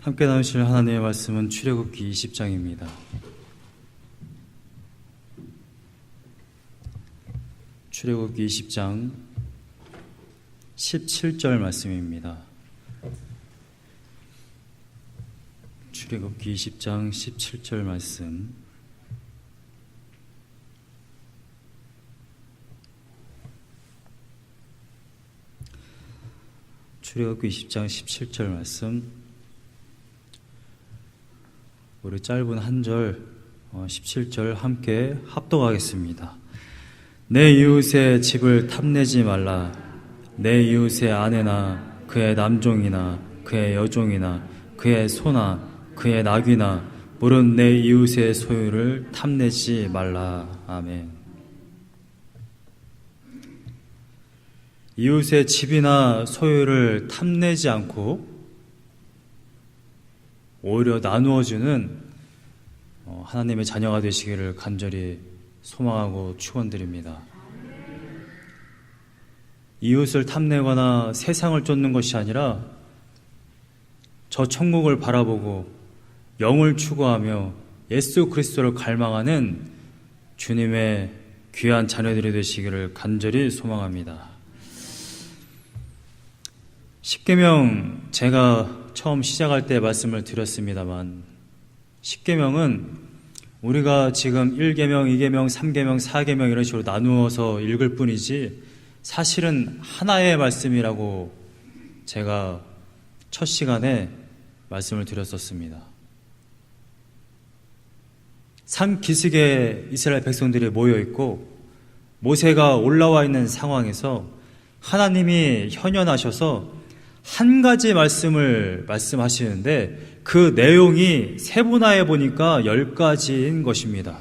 함께 나누실 하나님의 말씀은 출애굽기 20장입니다. 출애굽기 20장 17절 말씀입니다. 출애굽기 20장 17절 말씀. 출애굽기 20장 17절 말씀. 우리 짧은 한 절 17절 함께 합독하겠습니다. 내 이웃의 집을 탐내지 말라. 내 이웃의 아내나 그의 남종이나 그의 여종이나 그의 소나 그의 나귀나 물은 내 이웃의 소유를 탐내지 말라. 아멘. 이웃의 집이나 소유를 탐내지 않고 오히려 나누어주는 하나님의 자녀가 되시기를 간절히 소망하고 축원드립니다. 이웃을 탐내거나 세상을 쫓는 것이 아니라 저 천국을 바라보고 영을 추구하며 예수 그리스도를 갈망하는 주님의 귀한 자녀들이 되시기를 간절히 소망합니다. 십계명 제가 처음 시작할 때 말씀을 드렸습니다만 십계명은 우리가 지금 1계명, 2계명, 3계명, 4계명 이런 식으로 나누어서 읽을 뿐이지 사실은 하나의 말씀이라고 제가 첫 시간에 말씀을 드렸었습니다. 산 기슭에 이스라엘 백성들이 모여있고 모세가 올라와 있는 상황에서 하나님이 현현하셔서 한 가지 말씀을 말씀하시는데 그 내용이 세분화해 보니까 10가지인 것입니다.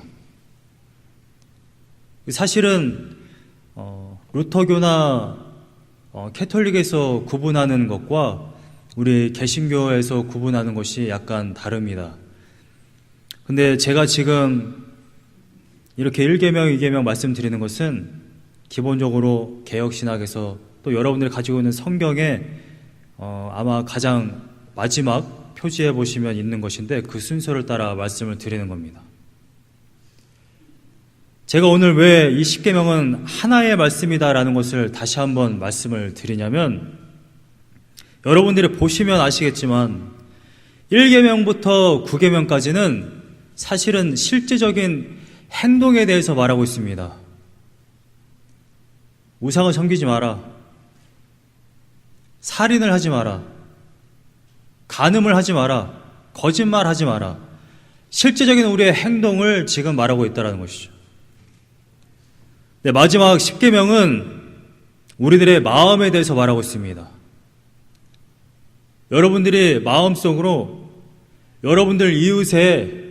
사실은 루터교나 캐톨릭에서 구분하는 것과 우리 개신교에서 구분하는 것이 약간 다릅니다. 근데 제가 지금 이렇게 1계명, 2계명 말씀드리는 것은 기본적으로 개혁신학에서 또 여러분들이 가지고 있는 성경에 아마 가장 마지막 표지에 보시면 있는 것인데 그 순서를 따라 말씀을 드리는 겁니다. 제가 오늘 왜 이 십계명은 하나의 말씀이다라는 것을 다시 한번 말씀을 드리냐면 여러분들이 보시면 아시겠지만 1계명부터 9계명까지는 사실은 실제적인 행동에 대해서 말하고 있습니다. 우상을 섬기지 마라. 살인을 하지 마라. 간음을 하지 마라. 거짓말하지 마라. 실제적인 우리의 행동을 지금 말하고 있다는 것이죠. 네, 마지막 10계명은 우리들의 마음에 대해서 말하고 있습니다. 여러분들이 마음속으로 여러분들 이웃의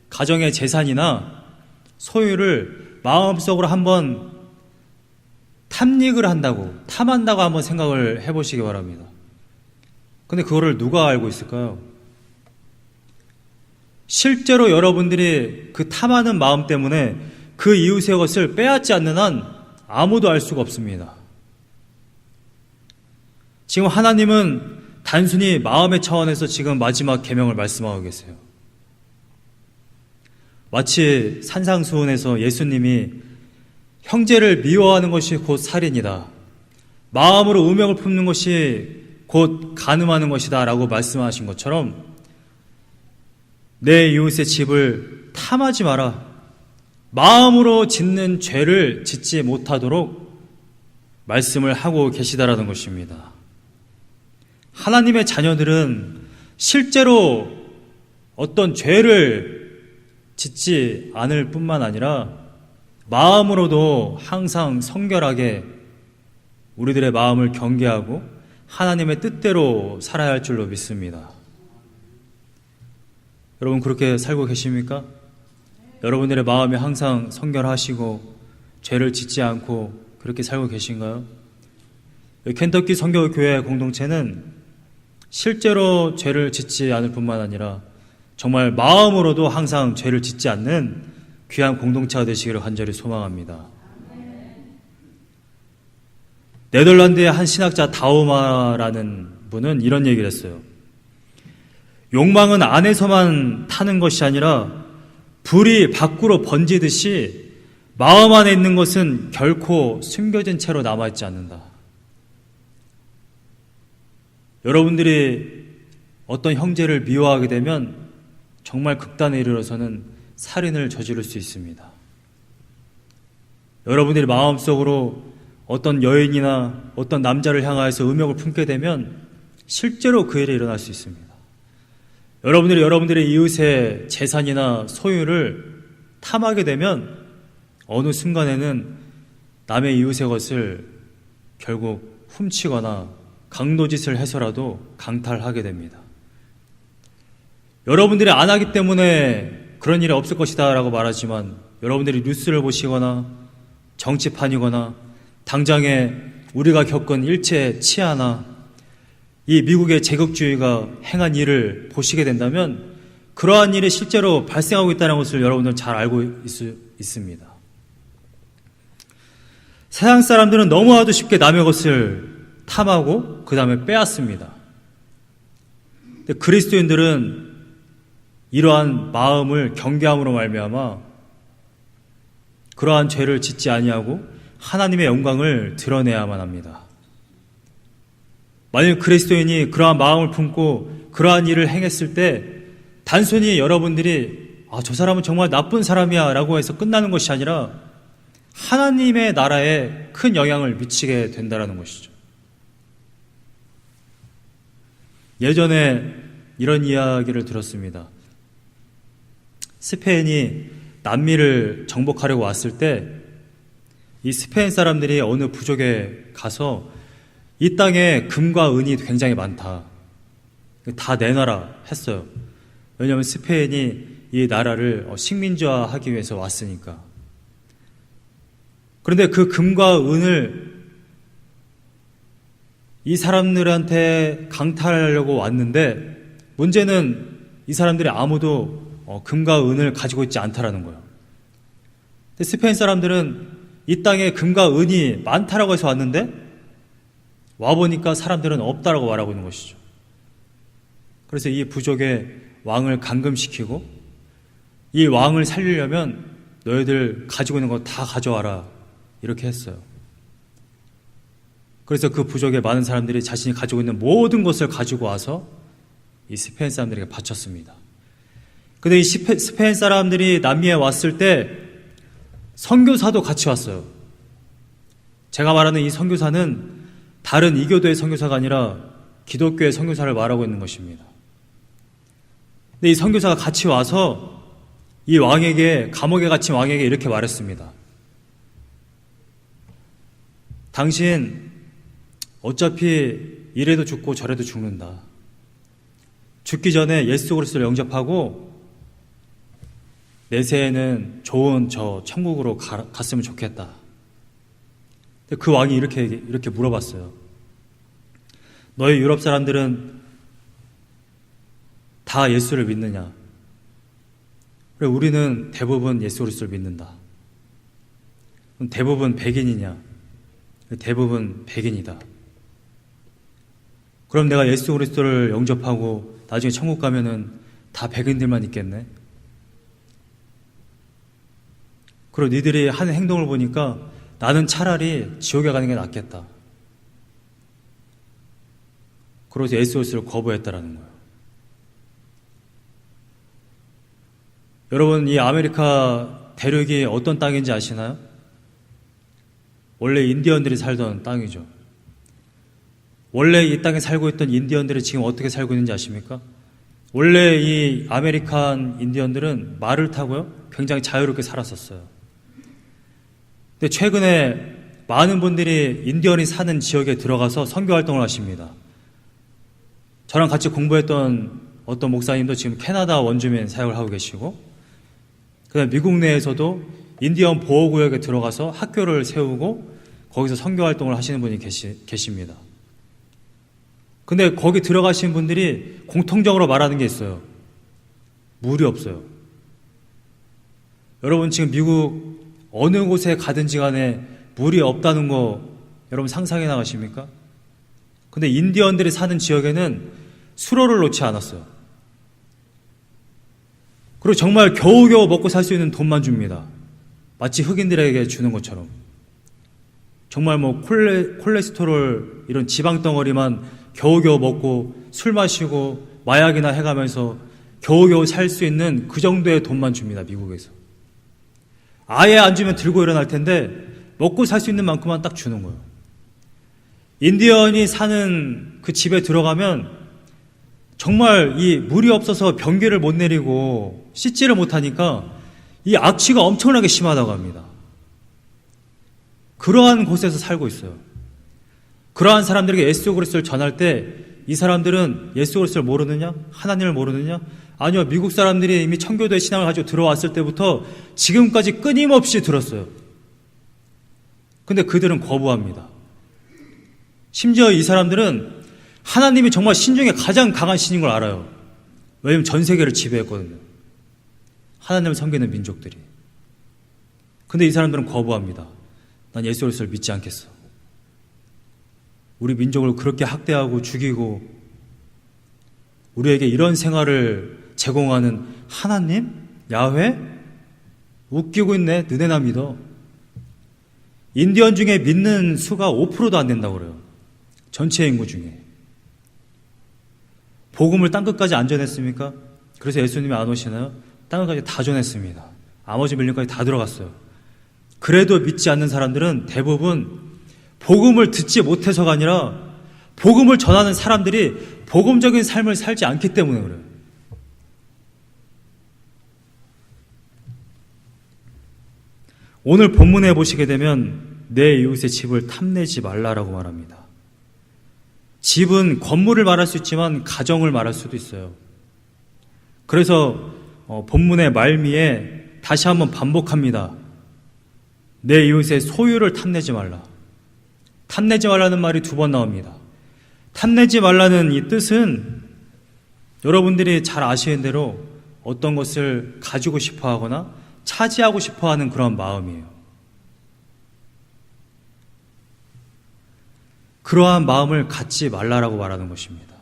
가정의 재산이나 소유를 마음속으로 한번 탐닉을 한다고, 탐한다고 한번 생각을 해보시기 바랍니다. 근데 그거를 누가 알고 있을까요? 실제로 여러분들이 그 탐하는 마음 때문에 그 이웃의 것을 빼앗지 않는 한 아무도 알 수가 없습니다. 지금 하나님은 단순히 마음의 차원에서 지금 마지막 계명을 말씀하고 계세요. 마치 산상수훈에서 예수님이 형제를 미워하는 것이 곧 살인이다. 마음으로 음욕을 품는 것이 곧 간음하는 것이다 라고 말씀하신 것처럼 내 이웃의 집을 탐하지 마라. 마음으로 짓는 죄를 짓지 못하도록 말씀을 하고 계시다라는 것입니다. 하나님의 자녀들은 실제로 어떤 죄를 짓지 않을 뿐만 아니라 마음으로도 항상 성결하게 우리들의 마음을 경계하고 하나님의 뜻대로 살아야 할 줄로 믿습니다. 여러분 그렇게 살고 계십니까? 여러분들의 마음이 항상 성결하시고 죄를 짓지 않고 그렇게 살고 계신가요? 켄터키 선교교회 공동체는 실제로 죄를 짓지 않을 뿐만 아니라 정말 마음으로도 항상 죄를 짓지 않는 귀한 공동체가 되시기를 간절히 소망합니다. 네덜란드의 한 신학자 다우마라는 분은 이런 얘기를 했어요. 욕망은 안에서만 타는 것이 아니라 불이 밖으로 번지듯이 마음 안에 있는 것은 결코 숨겨진 채로 남아있지 않는다. 여러분들이 어떤 형제를 미워하게 되면 정말 극단에 이르러서는 살인을 저지를 수 있습니다. 여러분들이 마음속으로 어떤 여인이나 어떤 남자를 향하여서 음욕을 품게 되면 실제로 그 일이 일어날 수 있습니다. 여러분들이 여러분들의 이웃의 재산이나 소유를 탐하게 되면 어느 순간에는 남의 이웃의 것을 결국 훔치거나 강도짓을 해서라도 강탈하게 됩니다. 여러분들이 안 하기 때문에 그런 일이 없을 것이다 라고 말하지만 여러분들이 뉴스를 보시거나 정치판이거나 당장에 우리가 겪은 일체 치하나 이 미국의 제국주의가 행한 일을 보시게 된다면 그러한 일이 실제로 발생하고 있다는 것을 여러분들은 잘 알고 있습니다. 세상 사람들은 너무나도 쉽게 남의 것을 탐하고 그 다음에 빼앗습니다. 근데 그리스도인들은 이러한 마음을 경계함으로 말미암아 그러한 죄를 짓지 아니하고 하나님의 영광을 드러내야만 합니다. 만약 그리스도인이 그러한 마음을 품고 그러한 일을 행했을 때 단순히 여러분들이 저 사람은 정말 나쁜 사람이야 라고 해서 끝나는 것이 아니라 하나님의 나라에 큰 영향을 미치게 된다는 것이죠. 예전에 이런 이야기를 들었습니다. 스페인이 남미를 정복하려고 왔을 때 이 스페인 사람들이 어느 부족에 가서 이 땅에 금과 은이 굉장히 많다. 다 내놔라 했어요. 왜냐하면 스페인이 이 나라를 식민지화하기 위해서 왔으니까. 그런데 그 금과 은을 이 사람들한테 강탈하려고 왔는데 문제는 이 사람들이 아무도 금과 은을 가지고 있지 않다라는 거예요. 근데 스페인 사람들은 이 땅에 금과 은이 많다라고 해서 왔는데 와보니까 사람들은 없다라고 말하고 있는 것이죠. 그래서 이 부족의 왕을 감금시키고 이 왕을 살리려면 너희들 가지고 있는 거 다 가져와라 이렇게 했어요. 그래서 그 부족의 많은 사람들이 자신이 가지고 있는 모든 것을 가지고 와서 이 스페인 사람들에게 바쳤습니다. 근데 이 스페인 사람들이 남미에 왔을 때 선교사도 같이 왔어요. 제가 말하는 이 선교사는 다른 이교도의 선교사가 아니라 기독교의 선교사를 말하고 있는 것입니다. 근데 이 선교사가 같이 와서 이 왕에게, 감옥에 갇힌 왕에게 이렇게 말했습니다. 당신 어차피 이래도 죽고 저래도 죽는다. 죽기 전에 예수 그리스도를 영접하고 내세에는 좋은 저 천국으로 갔으면 좋겠다. 그 왕이 이렇게 물어봤어요. 너희 유럽 사람들은 다 예수를 믿느냐? 그래, 우리는 대부분 예수 그리스도를 믿는다. 그럼 대부분 백인이냐? 대부분 백인이다. 그럼 내가 예수 그리스도를 영접하고 나중에 천국 가면은 다 백인들만 있겠네? 그리고 니들이 하는 행동을 보니까 나는 차라리 지옥에 가는 게 낫겠다. 그래서 예수 그리스도를 거부했다라는 거예요. 여러분, 이 아메리카 대륙이 어떤 땅인지 아시나요? 원래 인디언들이 살던 땅이죠. 원래 이 땅에 살고 있던 인디언들이 지금 어떻게 살고 있는지 아십니까? 원래 이 아메리칸 인디언들은 말을 타고요, 굉장히 자유롭게 살았었어요. 근데 최근에 많은 분들이 인디언이 사는 지역에 들어가서 선교 활동을 하십니다. 저랑 같이 공부했던 어떤 목사님도 지금 캐나다 원주민 사역을 하고 계시고, 그다음 미국 내에서도 인디언 보호구역에 들어가서 학교를 세우고 거기서 선교 활동을 하시는 분이 계십니다. 근데 거기 들어가신 분들이 공통적으로 말하는 게 있어요. 물이 없어요. 여러분, 지금 미국 어느 곳에 가든지 간에 물이 없다는 거 여러분 상상해 나가십니까? 근데 인디언들이 사는 지역에는 수로를 놓지 않았어요. 그리고 정말 겨우겨우 먹고 살 수 있는 돈만 줍니다. 마치 흑인들에게 주는 것처럼. 정말 뭐 콜레스테롤 이런 지방 덩어리만 겨우겨우 먹고 술 마시고 마약이나 해가면서 겨우겨우 살 수 있는 그 정도의 돈만 줍니다. 미국에서. 아예 안 주면 들고 일어날 텐데 먹고 살 수 있는 만큼만 딱 주는 거예요. 인디언이 사는 그 집에 들어가면 정말 이 물이 없어서 변기를 못 내리고 씻지를 못하니까 이 악취가 엄청나게 심하다고 합니다. 그러한 곳에서 살고 있어요. 그러한 사람들에게 예수 그리스도를 전할 때 이 사람들은 예수 그리스도를 모르느냐? 하나님을 모르느냐? 아니요. 미국 사람들이 이미 청교도의 신앙을 가지고 들어왔을 때부터 지금까지 끊임없이 들었어요. 근데 그들은 거부합니다. 심지어 이 사람들은 하나님이 정말 신 중에 가장 강한 신인 걸 알아요. 왜냐하면 전 세계를 지배했거든요. 하나님을 섬기는 민족들이. 근데 이 사람들은 거부합니다. 난 예수 그리스도를 믿지 않겠어. 우리 민족을 그렇게 학대하고 죽이고 우리에게 이런 생활을 제공하는 하나님? 야훼? 웃기고 있네. 너네나 믿어. 인디언 중에 믿는 수가 5%도 안 된다고 그래요. 전체 인구 중에. 복음을 땅끝까지 안 전했습니까? 그래서 예수님이 안 오시나요? 땅끝까지 다 전했습니다. 아머지 밀림까지 다 들어갔어요. 그래도 믿지 않는 사람들은 대부분 복음을 듣지 못해서가 아니라 복음을 전하는 사람들이 복음적인 삶을 살지 않기 때문에 그래요. 오늘 본문에 보시게 되면 내 이웃의 집을 탐내지 말라라고 말합니다. 집은 건물을 말할 수 있지만 가정을 말할 수도 있어요. 그래서 본문의 말미에 다시 한번 반복합니다. 내 이웃의 소유를 탐내지 말라. 탐내지 말라는 말이 2번 나옵니다. 탐내지 말라는 이 뜻은 여러분들이 잘 아시는 대로 어떤 것을 가지고 싶어 하거나 차지하고 싶어 하는 그런 마음이에요. 그러한 마음을 갖지 말라라고 말하는 것입니다.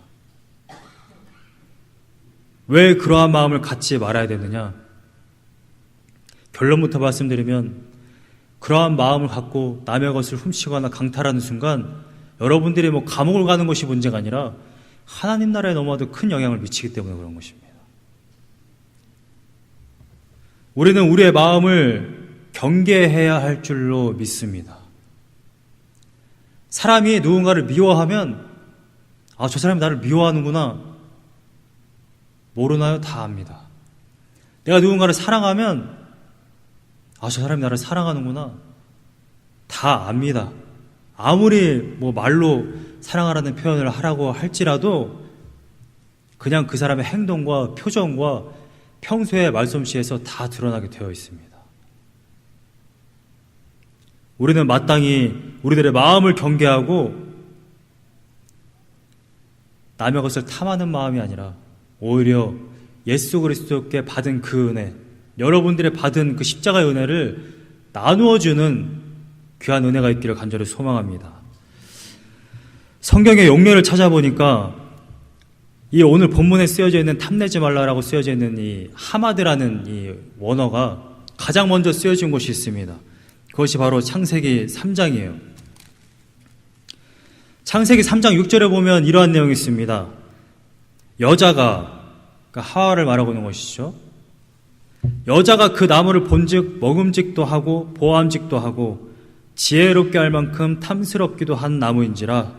왜 그러한 마음을 갖지 말아야 되느냐? 결론부터 말씀드리면 그러한 마음을 갖고 남의 것을 훔치거나 강탈하는 순간 여러분들이 뭐 감옥을 가는 것이 문제가 아니라 하나님 나라에 너무나도 큰 영향을 미치기 때문에 그런 것입니다. 우리는 우리의 마음을 경계해야 할 줄로 믿습니다. 사람이 누군가를 미워하면 저 사람이 나를 미워하는구나. 모르나요? 다 압니다. 내가 누군가를 사랑하면 저 사람이 나를 사랑하는구나. 다 압니다. 아무리 뭐 말로 사랑하라는 표현을 하라고 할지라도 그냥 그 사람의 행동과 표정과 평소의 말솜씨에서 다 드러나게 되어 있습니다. 우리는 마땅히 우리들의 마음을 경계하고 남의 것을 탐하는 마음이 아니라 오히려 예수 그리스도께 받은 그 은혜, 여러분들의 받은 그 십자가의 은혜를 나누어주는 귀한 은혜가 있기를 간절히 소망합니다. 성경의 용례를 찾아보니까 이 오늘 본문에 쓰여져 있는 탐내지 말라라고 쓰여져 있는 이 하마드라는 이 원어가 가장 먼저 쓰여진 곳이 있습니다. 그것이 바로 창세기 3장이에요. 창세기 3장 6절에 보면 이러한 내용이 있습니다. 여자가, 그러니까 하와를 말하고 있는 것이죠. 여자가 그 나무를 본즉 먹음직도 하고 보암직도 하고 지혜롭게 할 만큼 탐스럽기도 한 나무인지라.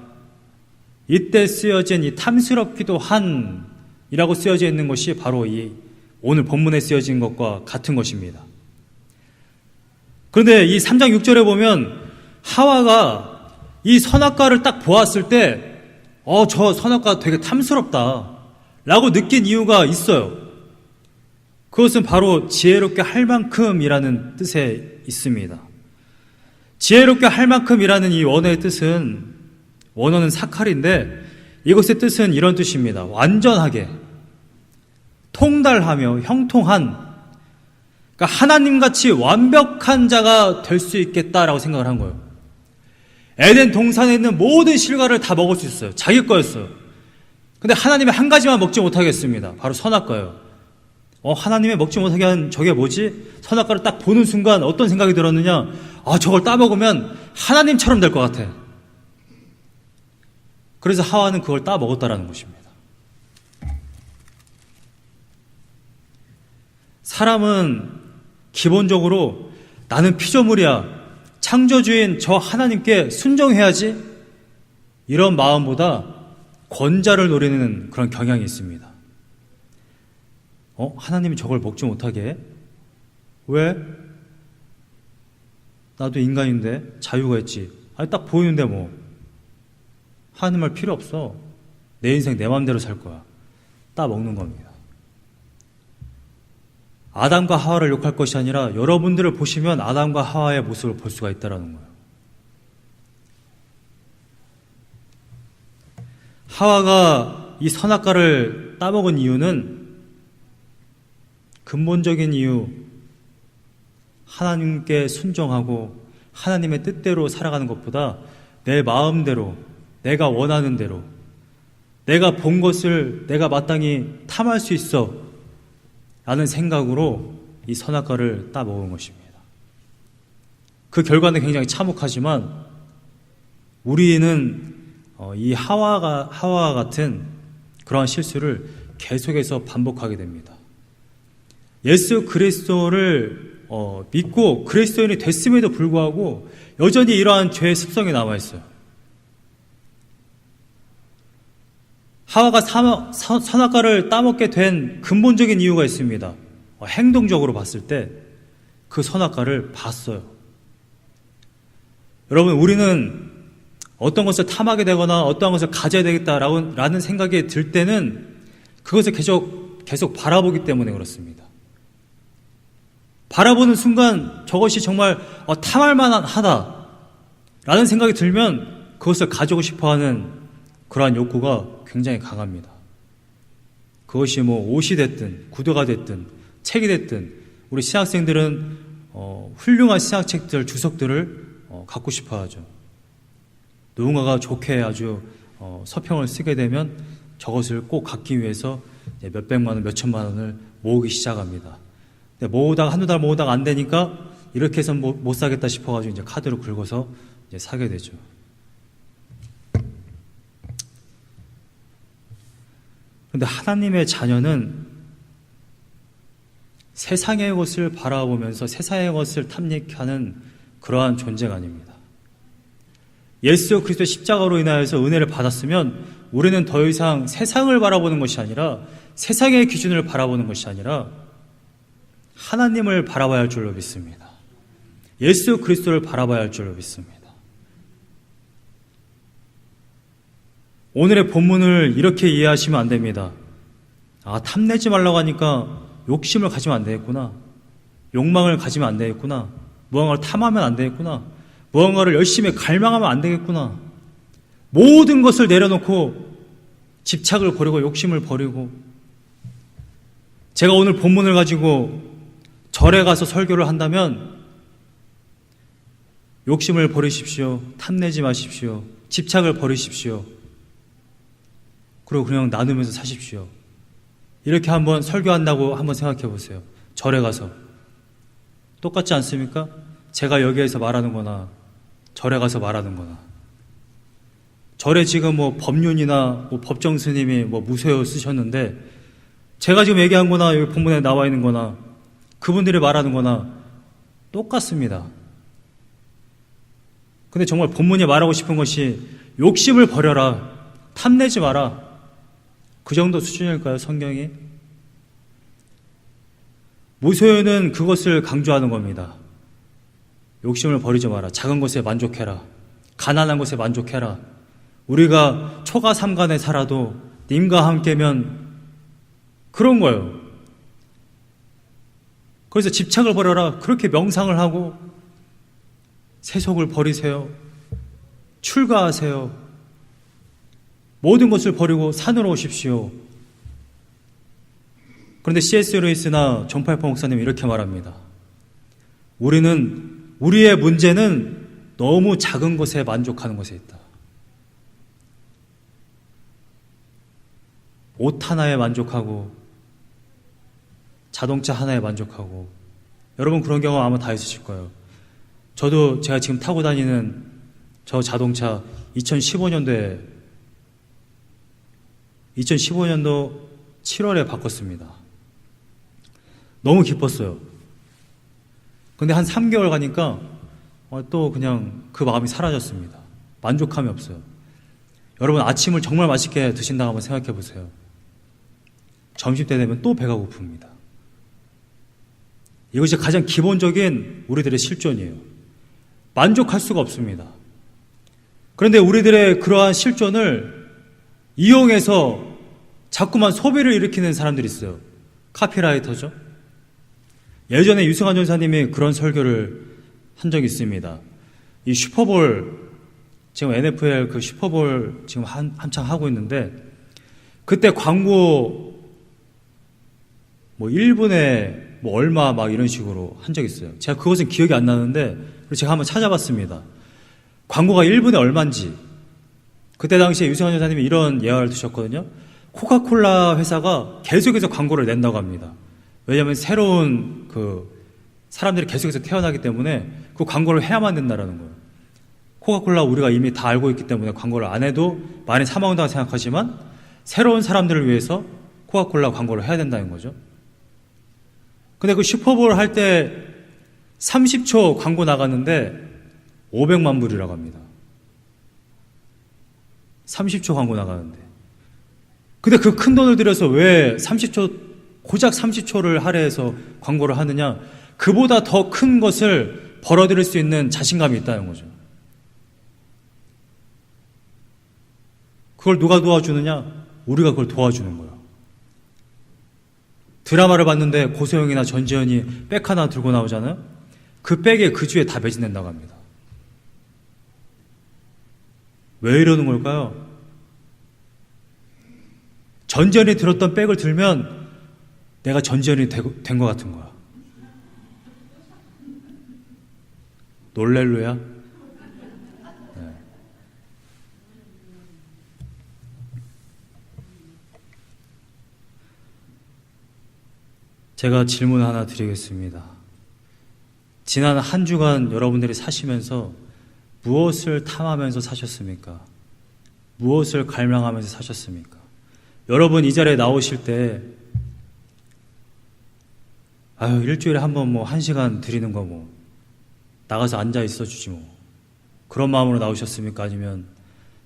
이때 쓰여진 이 탐스럽기도 한이라고 쓰여져 있는 것이 바로 이 오늘 본문에 쓰여진 것과 같은 것입니다. 그런데 이 3장 6절에 보면 하와가 이 선악과를 딱 보았을 때 저 선악과 되게 탐스럽다 라고 느낀 이유가 있어요. 그것은 바로 지혜롭게 할 만큼이라는 뜻에 있습니다. 지혜롭게 할 만큼이라는 이 원어의 뜻은, 원어는 사칼인데 이것의 뜻은 이런 뜻입니다. 완전하게, 통달하며 형통한, 그러니까 하나님같이 완벽한 자가 될 수 있겠다라고 생각을 한 거예요. 에덴 동산에 있는 모든 실과를 다 먹을 수 있어요. 자기 거였어요. 근데 하나님이 한 가지만 먹지 못하겠습니다. 바로 선악과예요. 하나님의 먹지 못하게 한 저게 뭐지? 선악과를 딱 보는 순간 어떤 생각이 들었느냐? 저걸 따먹으면 하나님처럼 될 것 같아. 그래서 하와는 그걸 따먹었다라는 것입니다. 사람은 기본적으로 나는 피조물이야. 창조주인 저 하나님께 순종해야지. 이런 마음보다 권자를 노리는 그런 경향이 있습니다. 하나님이 저걸 먹지 못하게 해? 왜? 나도 인간인데 자유가 있지. 딱 보이는데 뭐. 하나님 말 필요 없어. 내 인생 내 마음대로 살 거야. 딱 먹는 겁니다. 아담과 하와를 욕할 것이 아니라 여러분들을 보시면 아담과 하와의 모습을 볼 수가 있다는 거예요. 하와가 이 선악과를 따먹은 이유는 근본적인 이유, 하나님께 순종하고 하나님의 뜻대로 살아가는 것보다 내 마음대로, 내가 원하는 대로, 내가 본 것을 내가 마땅히 탐할 수 있어 라는 생각으로 이 선악과를 따먹은 것입니다. 그 결과는 굉장히 참혹하지만 우리는 이 하와와 같은 그러한 실수를 계속해서 반복하게 됩니다. 예수 그리스도를 믿고 그리스도인이 됐음에도 불구하고 여전히 이러한 죄의 습성이 남아있어요. 하와가 선악과를 따먹게 된 근본적인 이유가 있습니다. 행동적으로 봤을 때 그 선악과를 봤어요. 여러분, 우리는 어떤 것을 탐하게 되거나 어떠한 것을 가져야 되겠다라는 생각이 들 때는 그것을 계속 바라보기 때문에 그렇습니다. 바라보는 순간 저것이 정말 탐할 만하다라는 생각이 들면 그것을 가지고 싶어하는 그러한 욕구가 굉장히 강합니다. 그것이 뭐 옷이 됐든 구두가 됐든 책이 됐든 우리 신학생들은 훌륭한 신학책들, 주석들을 갖고 싶어하죠. 누군가가 좋게 아주 서평을 쓰게 되면 저것을 꼭 갖기 위해서 몇백만 원, 몇천만 원을 모으기 시작합니다. 모으다가 한두 달 모으다가 안 되니까 이렇게 해서 못 사겠다 싶어가지고 이제 카드로 긁어서 이제 사게 되죠. 그런데 하나님의 자녀는 세상의 것을 바라보면서 세상의 것을 탐닉하는 그러한 존재가 아닙니다. 예수 그리스도 십자가로 인하여서 은혜를 받았으면 우리는 더 이상 세상을 바라보는 것이 아니라 세상의 기준을 바라보는 것이 아니라 하나님을 바라봐야 할 줄로 믿습니다. 예수 그리스도를 바라봐야 할 줄로 믿습니다. 오늘의 본문을 이렇게 이해하시면 안 됩니다. 탐내지 말라고 하니까 욕심을 가지면 안 되겠구나. 욕망을 가지면 안 되겠구나. 무언가를 탐하면 안 되겠구나. 무언가를 열심히 갈망하면 안 되겠구나. 모든 것을 내려놓고 집착을 버리고 욕심을 버리고, 제가 오늘 본문을 가지고 절에 가서 설교를 한다면 욕심을 버리십시오. 탐내지 마십시오. 집착을 버리십시오. 그리고 그냥 나누면서 사십시오. 이렇게 한번 설교한다고 한번 생각해 보세요. 절에 가서. 똑같지 않습니까? 제가 여기에서 말하는 거나 절에 가서 말하는 거나. 절에 지금 뭐 법륜이나 뭐 법정 스님이 뭐 무소유 쓰셨는데 제가 지금 얘기한 거나 여기 본문에 나와 있는 거나 그분들이 말하는 거나 똑같습니다. 근데 정말 본문이 말하고 싶은 것이 욕심을 버려라. 탐내지 마라. 그 정도 수준일까요, 성경이? 무소유는 그것을 강조하는 겁니다. 욕심을 버리지 마라. 작은 것에 만족해라. 가난한 것에 만족해라. 우리가 초가 삼간에 살아도 님과 함께면 그런 거예요. 그래서 집착을 버려라. 그렇게 명상을 하고 세속을 버리세요. 출가하세요. 모든 것을 버리고 산으로 오십시오. 그런데 C.S. 루이스나 존 파이퍼 목사님은 이렇게 말합니다. 우리의 문제는 너무 작은 것에 만족하는 것에 있다. 옷 하나에 만족하고 자동차 하나에 만족하고. 여러분 그런 경험 아마 다 있으실 거예요. 저도 제가 지금 타고 다니는 저 자동차 2015년도 7월에 바꿨습니다. 너무 기뻤어요. 근데 한 3개월 가니까 또 그냥 그 마음이 사라졌습니다. 만족감이 없어요. 여러분 아침을 정말 맛있게 드신다고 한번 생각해 보세요. 점심때 되면 또 배가 고픕니다. 이것이 가장 기본적인 우리들의 실존이에요. 만족할 수가 없습니다. 그런데 우리들의 그러한 실존을 이용해서 자꾸만 소비를 일으키는 사람들이 있어요. 카피라이터죠. 예전에 유승환 전사님이 그런 설교를 한 적이 있습니다. 이 슈퍼볼, 지금 NFL 그 슈퍼볼 지금 한창 하고 있는데, 그때 광고 뭐 1분에 뭐 얼마 막 이런 식으로 한 적이 있어요. 제가 그것은 기억이 안 나는데, 제가 한번 찾아봤습니다. 광고가 1분에 얼마인지. 그때 당시에 유승환 전사님이 이런 예화를 두셨거든요. 코카콜라 회사가 계속해서 광고를 낸다고 합니다. 왜냐하면 새로운 사람들이 계속해서 태어나기 때문에 그 광고를 해야만 된다라는 거예요. 코카콜라 우리가 이미 다 알고 있기 때문에 광고를 안 해도 많이 사 먹는다고 생각하지만 새로운 사람들을 위해서 코카콜라 광고를 해야 된다는 거죠. 근데 그 슈퍼볼 할 때 30초 광고 나갔는데 500만 불이라고 합니다. 30초 광고 나가는데. 근데 그 큰 돈을 들여서 왜 고작 30초를 할애해서 광고를 하느냐? 그보다 더 큰 것을 벌어들일 수 있는 자신감이 있다는 거죠. 그걸 누가 도와주느냐? 우리가 그걸 도와주는 거예요. 드라마를 봤는데 고소영이나 전지현이 백 하나 들고 나오잖아요? 그 백에 그 주에 다 매진된다고 합니다. 왜 이러는 걸까요? 전지현이 들었던 백을 들면 내가 전지현이 된 것 같은 거야. 놀랄루야? 네. 제가 질문 하나 드리겠습니다. 지난 한 주간 여러분들이 사시면서 무엇을 탐하면서 사셨습니까? 무엇을 갈망하면서 사셨습니까? 여러분 이 자리에 나오실 때 일주일에 한 번 뭐 1시간 드리는 거 뭐 나가서 앉아 있어 주지 뭐 그런 마음으로 나오셨습니까? 아니면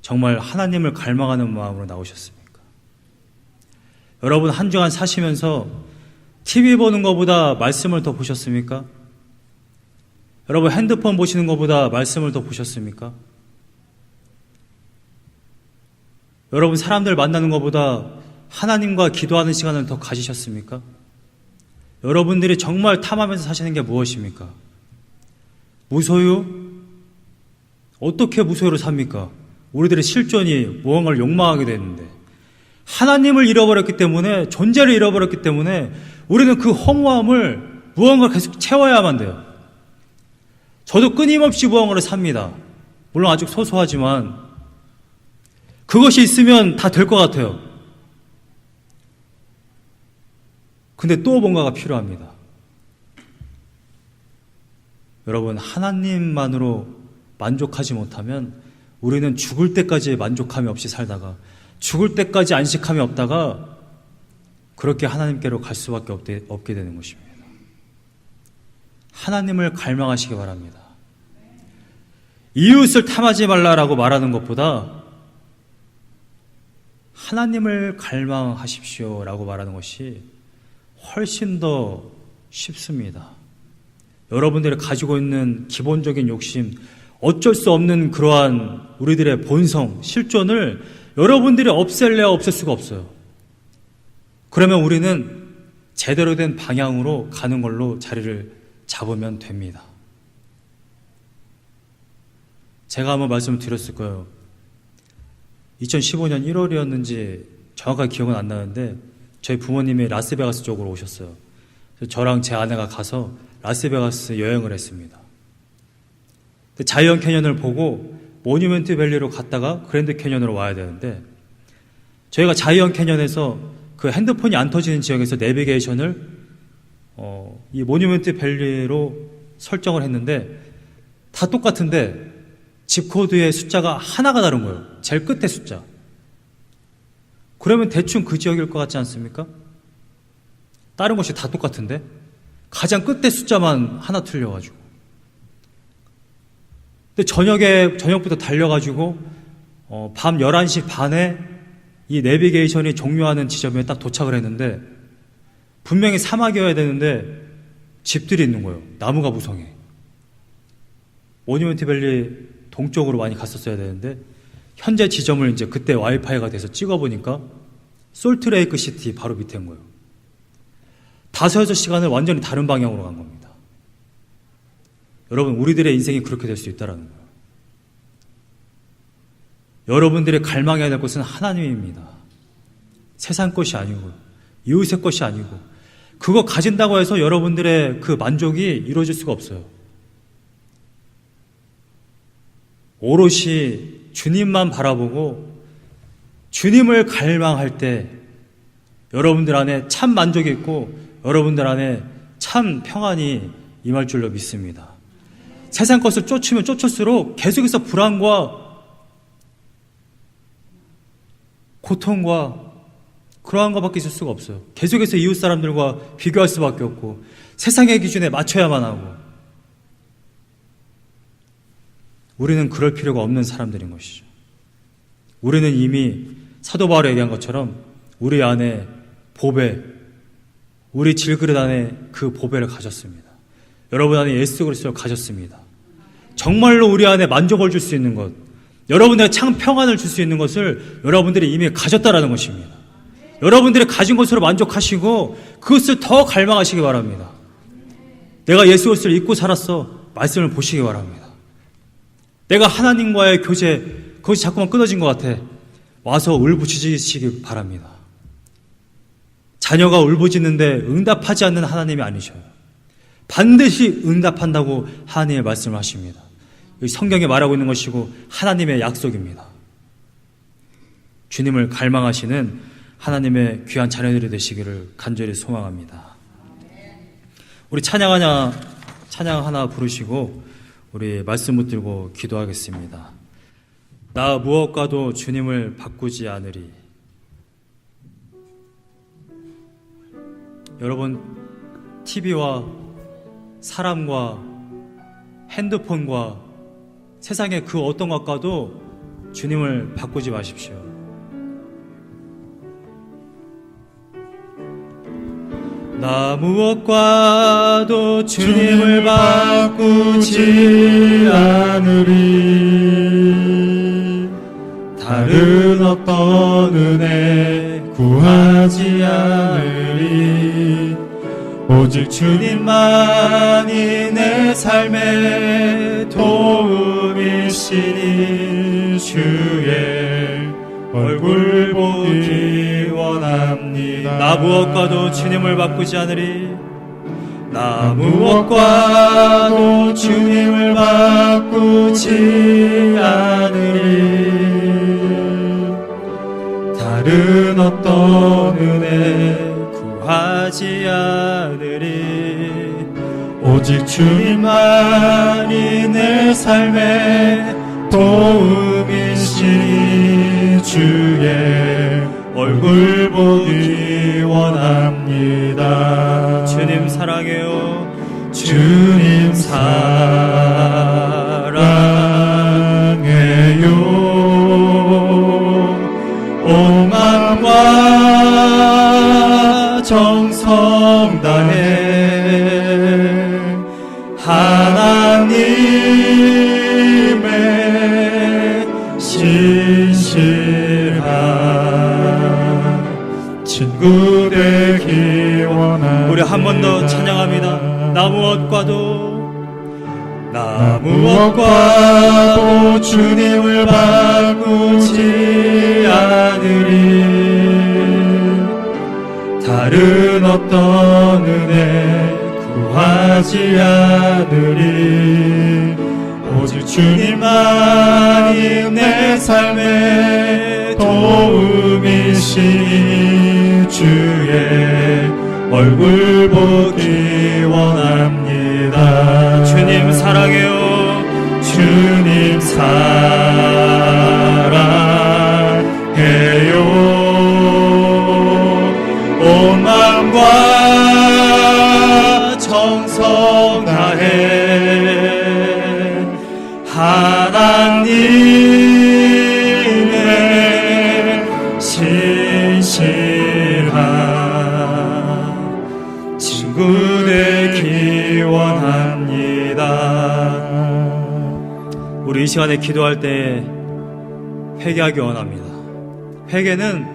정말 하나님을 갈망하는 마음으로 나오셨습니까? 여러분 한 주간 사시면서 TV 보는 것보다 말씀을 더 보셨습니까? 여러분 핸드폰 보시는 것보다 말씀을 더 보셨습니까? 여러분 사람들 만나는 것보다 하나님과 기도하는 시간을 더 가지셨습니까? 여러분들이 정말 탐하면서 사시는 게 무엇입니까? 무소유? 어떻게 무소유로 삽니까? 우리들의 실존이 무언가를 욕망하게 되는데 하나님을 잃어버렸기 때문에, 존재를 잃어버렸기 때문에 우리는 그 허무함을 무언가를 계속 채워야만 돼요. 저도 끊임없이 무언가를 삽니다. 물론 아직 소소하지만 그것이 있으면 다 될 것 같아요. 근데 또 뭔가가 필요합니다. 여러분, 하나님만으로 만족하지 못하면 우리는 죽을 때까지 만족함이 없이 살다가, 죽을 때까지 안식함이 없다가 그렇게 하나님께로 갈 수밖에 없게 되는 것입니다. 하나님을 갈망하시기 바랍니다. 이웃을 탐하지 말라라고 말하는 것보다 하나님을 갈망하십시오라고 말하는 것이 훨씬 더 쉽습니다. 여러분들이 가지고 있는 기본적인 욕심, 어쩔 수 없는 그러한 우리들의 본성, 실존을 여러분들이 없앨래야 없앨 수가 없어요. 그러면 우리는 제대로 된 방향으로 가는 걸로 자리를 잡으면 됩니다. 제가 한번 말씀을 드렸을 거예요. 2015년 1월이었는지 정확하게 기억은 안 나는데 저희 부모님이 라스베가스 쪽으로 오셨어요. 저랑 제 아내가 가서 라스베가스 여행을 했습니다. 자이언트 캐년을 보고 모뉴멘트 밸리로 갔다가 그랜드 캐년으로 와야 되는데 저희가 자이언트 캐년에서 그 핸드폰이 안 터지는 지역에서 내비게이션을 이 모뉴먼트 밸리로 설정을 했는데 다 똑같은데 집코드의 숫자가 하나가 다른 거예요. 제일 끝에 숫자. 그러면 대충 그 지역일 것 같지 않습니까? 다른 것이 다 똑같은데 가장 끝에 숫자만 하나 틀려가지고. 근데 저녁부터 달려가지고 밤 11시 반에 이 내비게이션이 종료하는 지점에 딱 도착을 했는데 분명히 사막이어야 되는데 집들이 있는 거예요. 나무가 무성해. 모뉴먼트 밸리 동쪽으로 많이 갔었어야 되는데 현재 지점을 이제 그때 와이파이가 돼서 찍어보니까 솔트레이크 시티 바로 밑에인 거예요. 5-6시간을 완전히 다른 방향으로 간 겁니다. 여러분, 우리들의 인생이 그렇게 될 수 있다는 거예요. 여러분들의 갈망해야 될 것은 하나님입니다. 세상 것이 아니고 이웃의 것이 아니고 그거 가진다고 해서 여러분들의 그 만족이 이루어질 수가 없어요. 오롯이 주님만 바라보고 주님을 갈망할 때 여러분들 안에 참 만족이 있고 여러분들 안에 참 평안이 임할 줄로 믿습니다. 세상 것을 쫓으면 쫓을수록 계속해서 불안과 고통과 그러한 것밖에 있을 수가 없어요. 계속해서 이웃 사람들과 비교할 수밖에 없고 세상의 기준에 맞춰야만 하고 우리는 그럴 필요가 없는 사람들인 것이죠. 우리는 이미 사도 바울이 얘기한 것처럼 우리 안에 보배, 우리 질그릇 안에 그 보배를 가졌습니다. 여러분 안에 예수 그리스도를 가졌습니다. 정말로 우리 안에 만족을 줄 수 있는 것, 여러분들의 참 평안을 줄 수 있는 것을 여러분들이 이미 가졌다라는 것입니다. 여러분들이 가진 것으로 만족하시고 그것을 더 갈망하시기 바랍니다. 내가 예수 그리스도를 잊고 살았어. 말씀을 보시기 바랍니다. 내가 하나님과의 교제, 그것이 자꾸만 끊어진 것 같아. 와서 울부짖으시기 바랍니다. 자녀가 울부짖는데 응답하지 않는 하나님이 아니셔요. 반드시 응답한다고 하나님의 말씀을 하십니다. 성경에 말하고 있는 것이고 하나님의 약속입니다. 주님을 갈망하시는 하나님의 귀한 자녀들이 되시기를 간절히 소망합니다. 우리 찬양 하나 부르시고 우리 말씀 붙들고 기도하겠습니다. 나 무엇과도 주님을 바꾸지 않으리. 여러분, TV와 사람과 핸드폰과 세상의 그 어떤 것과도 주님을 바꾸지 마십시오. 나 무엇과도 주님을 바꾸지 않으리. 다른 어떤 은혜 구하지 않으리. 오직 주님만이 내 삶의 도움이시니 주의 얼굴 보기 원합니다. 나 무엇과도 주님을 바꾸지 않으리. 나 무엇과도 주님을 바꾸지 않으리. 다른 어떤 은혜 구하지 않으리. 오직 주님만이 내 삶의 도움이시니 주의 얼굴 보기 원합니다. 주님 사랑해요. 주님 사랑해요. 온 마음과 정성 다해 하나님의 신실한 친구 되기 원합니다. 우리 한 번 더 찬양합니다. 나 무엇과도 주님을 바꾸지 않으리. 다른 어떤 은혜 구하지 않으리. 오직 주님만이 내 삶의 도움이시니 주의 얼굴 보기 원합니다. 주님 사랑해요. 주님 사랑해요. 온 마음과 정성 다해 하나님의 신실한 친구 되기 원합니다. 우리 이 시간에 기도할 때 회개하기 원합니다. 회개는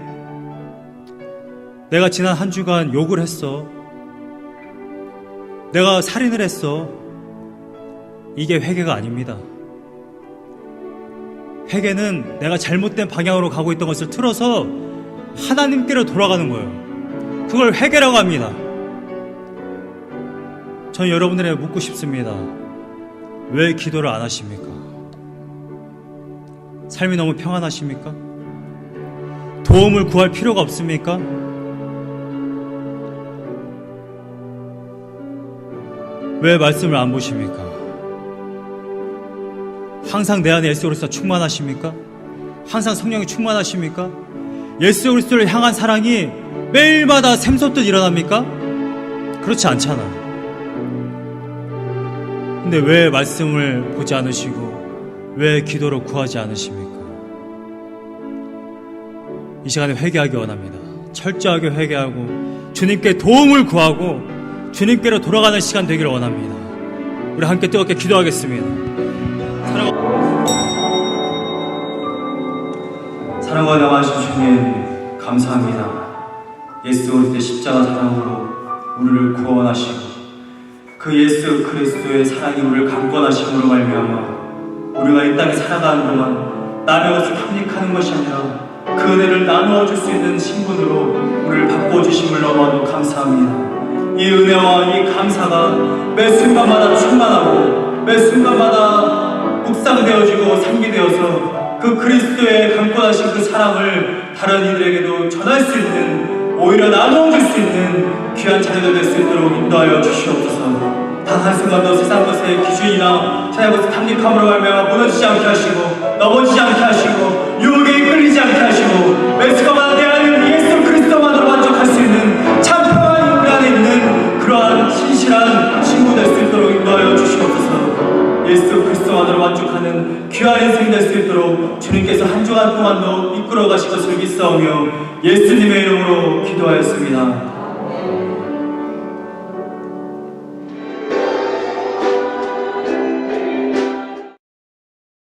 내가 지난 한 주간 욕을 했어, 내가 살인을 했어, 이게 회개가 아닙니다. 회개는 내가 잘못된 방향으로 가고 있던 것을 틀어서 하나님께로 돌아가는 거예요. 그걸 회개라고 합니다. 전 여러분들에게 묻고 싶습니다. 왜 기도를 안 하십니까? 삶이 너무 평안하십니까? 도움을 구할 필요가 없습니까? 왜 말씀을 안 보십니까? 항상 내 안에 예수 그리스도가 충만하십니까? 항상 성령이 충만하십니까? 예수 그리스도를 향한 사랑이 매일마다 샘솟듯 일어납니까? 그렇지 않잖아요. 근데 왜 말씀을 보지 않으시고 왜 기도로 구하지 않으십니까? 이 시간에 회개하기 원합니다. 철저하게 회개하고 주님께 도움을 구하고 주님께로 돌아가는 시간 되기를 원합니다. 우리 함께 뜨겁게 기도하겠습니다. 사랑과 남아주신 주님 감사합니다. 예수 그리스도의 십자가 사랑으로 우리를 구원하시고 그 예수 그리스도의 사랑이 우리를 강권하심으로 말미암아 우리가 이 땅에 살아가는 동안 남의 것을 탐닉하는 것이 아니라 그 은혜를 나누어 줄 수 있는 신분으로 우리를 바꿔주심을 너무나도 감사합니다. 이 은혜와 이 감사가 매 순간마다 충만하고 매 순간마다 묵상되어지고 상기되어서 그 그리스도의 강권하신 그 사랑을 다른 이들에게도 전할 수 있는, 오히려 나눠줄 수 있는 귀한 자녀들 될 수 있도록 인도하여 주시옵소서. 단 한순간도 세상 것의 기준이나 세상 것의 탐닉함으로 말미암아 무너지지 않게 하시고 넘어지지 않게 하시고 유혹에 이끌리지 않게 하시고 매 순간마다 내 안에 예수 그리스도만으로 만족할 수 있는 참 평안이 우리 안에 있는 그러한 신실한 친구 될 수 있도록 인도하여 주시옵소서. 예수 그리스도만으로 만족하는 귀한 인생이 될 수 있도록 주님께서 한 주간 동안도 이끌어 가실 것을 믿사오며 예수님의 이름으로 기도하였습니다.